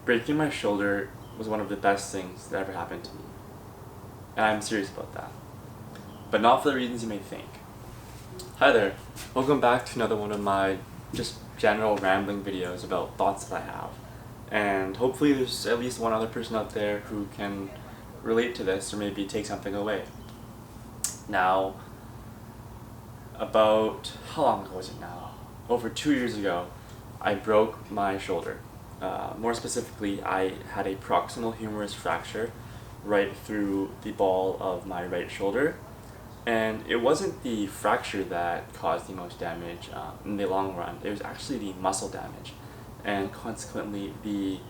Breaking my shoulder was one of the best things that ever happened to me. And I'm serious about that. But not for the reasons you may think. Hi there, welcome back to another one of my just general rambling videos about thoughts that I have. And hopefully there's at least one other person out there who can relate to this or maybe take something away. Now, about, how long ago was it now? Over 2 years ago, I broke my shoulder. More specifically, I had a proximal humerus fracture right through the ball of my right shoulder. And it wasn't the fracture that caused the most damage in the long run. It was actually the muscle damage, and consequently the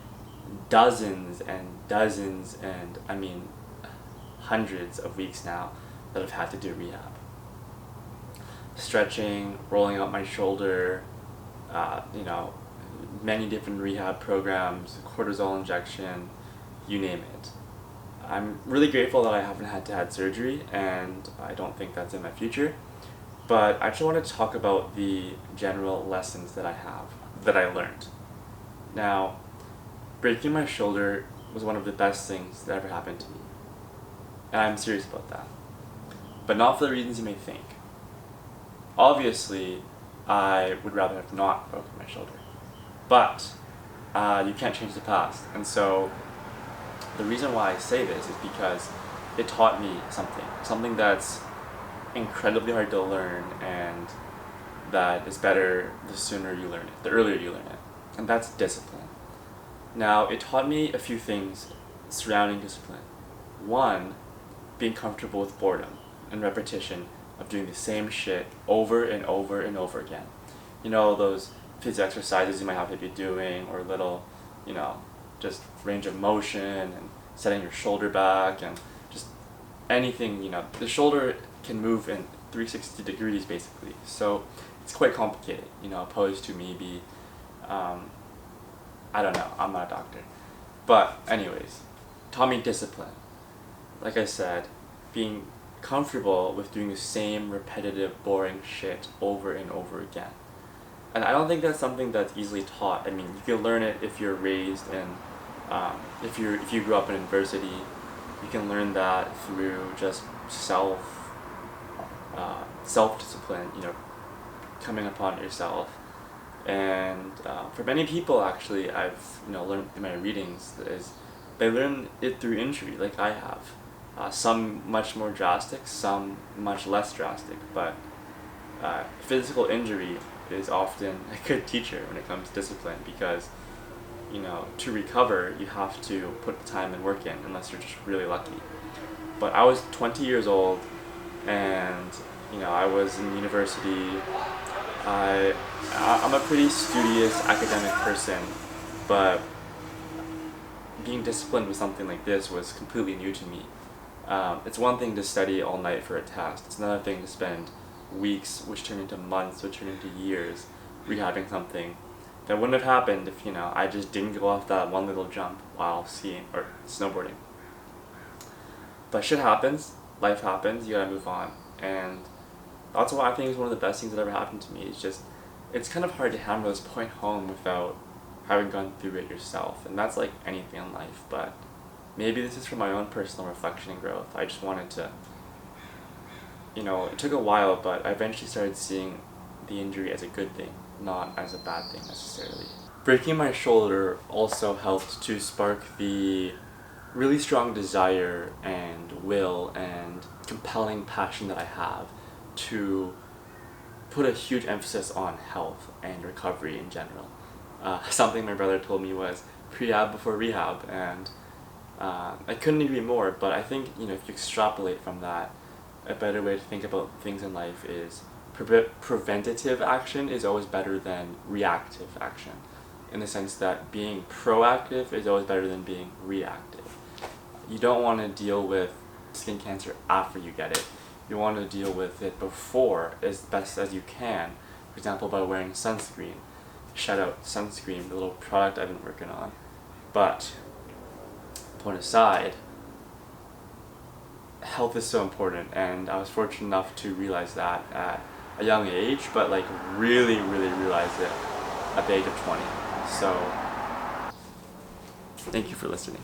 dozens and dozens and hundreds of weeks now that I've had to do rehab. Stretching, rolling out my shoulder, many different rehab programs, cortisol injection, you name it. I'm really grateful that I haven't had to have surgery, and I don't think that's in my future. But I just want to talk about the general lessons that I learned. Now, breaking my shoulder was one of the best things that ever happened to me. And I'm serious about that. But not for the reasons you may think. Obviously, I would rather have not broken my shoulder. But you can't change the past. And so the reason why I say this is because it taught me something that's incredibly hard to learn, and that is better the sooner you learn it, the earlier you learn it, and that's discipline. Now, it taught me a few things surrounding discipline. One, being comfortable with boredom and repetition of doing the same shit over and over and over again. You know, those physical exercises you might have to be doing, or little, just range of motion and setting your shoulder back and just anything, the shoulder can move in 360 degrees basically. So it's quite complicated, opposed to maybe, I don't know, I'm not a doctor. But anyways, taught me discipline. Like I said, being comfortable with doing the same repetitive, boring shit over and over again. And I don't think that's something that's easily taught. I mean, you can learn it if you're raised in, if you grew up in adversity. You can learn that through just self-discipline, coming upon yourself. And for many people, actually, I've learned in my readings is they learn it through injury, like I have. Some much more drastic, some much less drastic, but physical injury is often a good teacher when it comes to discipline, because to recover you have to put the time and work in, unless you're just really lucky. But I was 20 years old, and I was in university. I'm a pretty studious academic person, but being disciplined with something like this was completely new to me. It's one thing to study all night for a test. It's another thing to spend weeks, which turn into months, which turn into years, rehabbing something that wouldn't have happened if I just didn't go off that one little jump while skiing or snowboarding. But shit happens, life happens, you gotta move on. And that's why I think is one of the best things that ever happened to me. It's kind of hard to hammer this point home without having gone through it yourself, and that's like anything in life. But maybe this is for my own personal reflection and growth. I just wanted to, it took a while, but I eventually started seeing the injury as a good thing, not as a bad thing necessarily. Breaking my shoulder also helped to spark the really strong desire and will and compelling passion that I have to put a huge emphasis on health and recovery in general. Something my brother told me was pre-ab before rehab, and I couldn't agree more. But I think if you extrapolate from that, a better way to think about things in life is preventative action is always better than reactive action, in the sense that being proactive is always better than being reactive. You don't want to deal with skin cancer after you get it. You want to deal with it before as best as you can, for example by wearing sunscreen. Shout out sunscreen, the little product I've been working on. But point aside, health is so important, and I was fortunate enough to realize that at a young age, but like really realized it at the age of 20. So Thank you for listening.